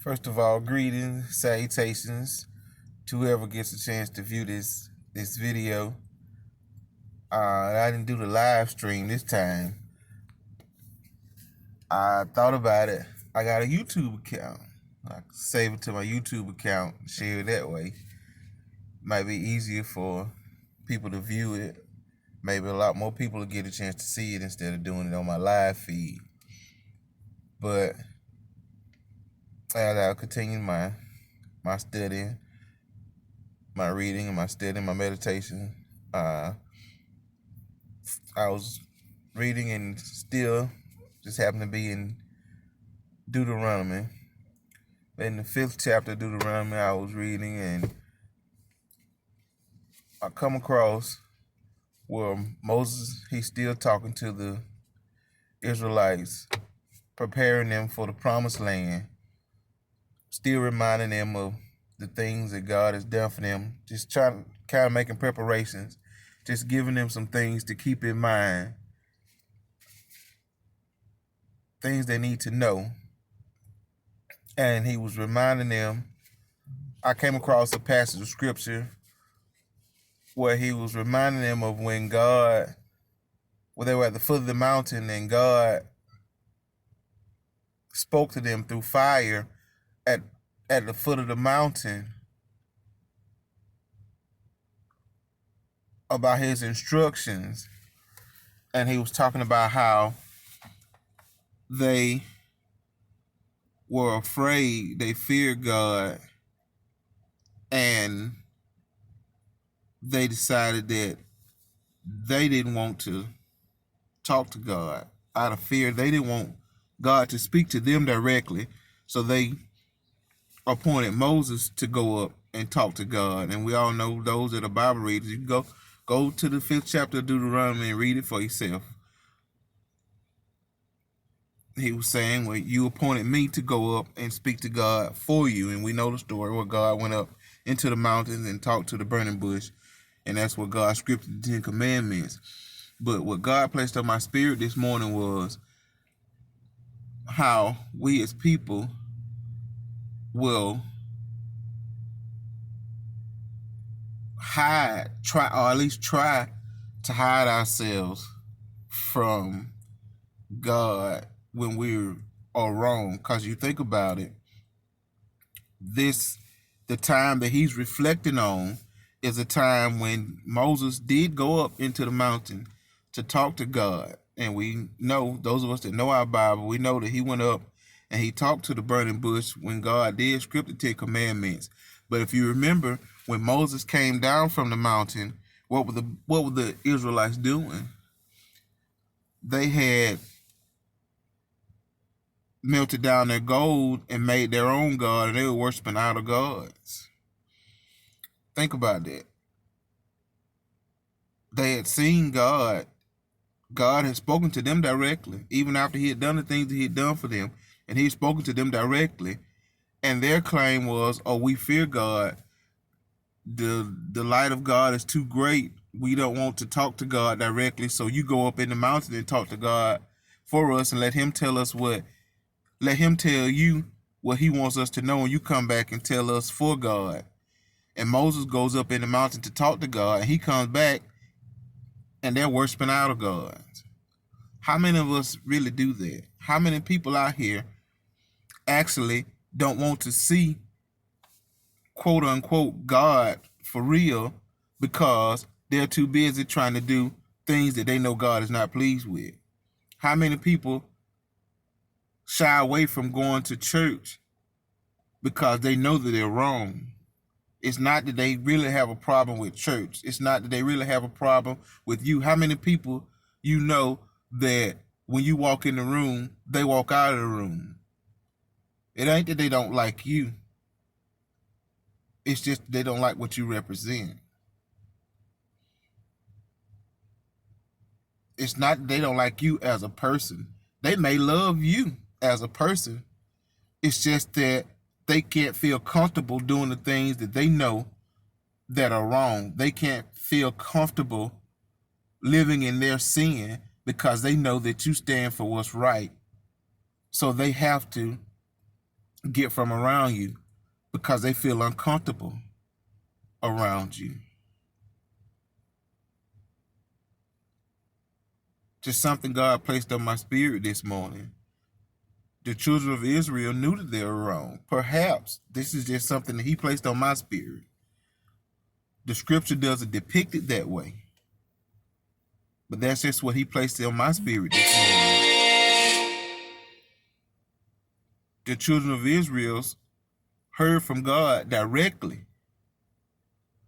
First of all, greetings, salutations to whoever gets a chance to view this video. I didn't do the live stream this time. I thought about it. I got a YouTube account. I can save it to my YouTube account and share it that way. Might be easier for people to view it. Maybe a lot more people will get a chance to see it instead of doing it on my live feed. But as I'll continue my studying, my reading, and my studying, my meditation, I was reading and still just happened to be in Deuteronomy. In the 5th chapter of Deuteronomy, I was reading and I come across where Moses, he's still talking to the Israelites, preparing them for the promised land, still reminding them of the things that God has done for them, just trying to kind of making preparations, just giving them some things to keep in mind, things they need to know. And he was reminding them, I came across a passage of scripture where he was reminding them of when they were at the foot of the mountain and God spoke to them through fire at the foot of the mountain about his instructions. And he was talking about how they were afraid, they feared God, and they decided that they didn't want to talk to God out of fear. They didn't want God to speak to them directly, so they appointed Moses to go up and talk to God. And we all know, those that are Bible readers, you can go to the 5th chapter of Deuteronomy and read it for yourself. He was saying, well, you appointed me to go up and speak to God for you. And we know the story where God went up into the mountains and talked to the burning bush. And that's what God scripted the 10 Commandments. But what God placed on my spirit this morning was how we as people will try to hide ourselves from God when we're all wrong. Because you think about it, the time that he's reflecting on is a time when Moses did go up into the mountain to talk to God. And we know, those of us that know our Bible, we know that he went up and he talked to the burning bush when God did script the 10 Commandments. But if you remember, when Moses came down from the mountain, what were the Israelites doing? They had melted down their gold and made their own God, and they were worshiping idol gods. Think about that. They had seen God. God had spoken to them directly, even after he had done the things that he had done for them, and he had spoken to them directly. And their claim was, oh, we fear God. The light of God is too great. We don't want to talk to God directly, so you go up in the mountain and talk to God for us and let him tell you what he wants us to know, and you come back and tell us for God. And Moses goes up in the mountain to talk to God, and he comes back and they're worshiping idol gods. How many of us really do that? How many people out here actually don't want to see, quote unquote, God for real, because they're too busy trying to do things that they know God is not pleased with? How many people shy away from going to church because they know that they're wrong? It's not that they really have a problem with church. It's not that they really have a problem with you. How many people you know that when you walk in the room, they walk out of the room? It ain't that they don't like you. It's just they don't like what you represent. It's not that they don't like you as a person. They may love you as a person. It's just that they can't feel comfortable doing the things that they know that are wrong. They can't feel comfortable living in their sin because they know that you stand for what's right. So they have to get from around you because they feel uncomfortable around you. Just something God placed on my spirit this morning. The children of Israel knew that they were wrong. Perhaps this is just something that he placed on my spirit. The scripture doesn't depict it that way, but that's just what he placed on my spirit this morning. The children of Israel heard from God directly,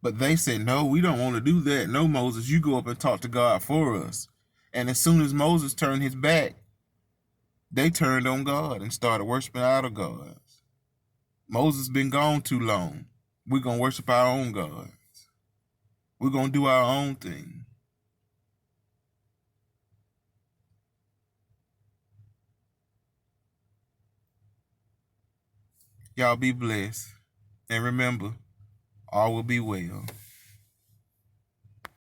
but they said, no, we don't want to do that. No, Moses, you go up and talk to God for us. And as soon as Moses turned his back, they turned on God and started worshiping idol gods. Moses been gone too long. We're going to worship our own gods. We're going to do our own thing. Y'all be blessed. And remember, all will be well.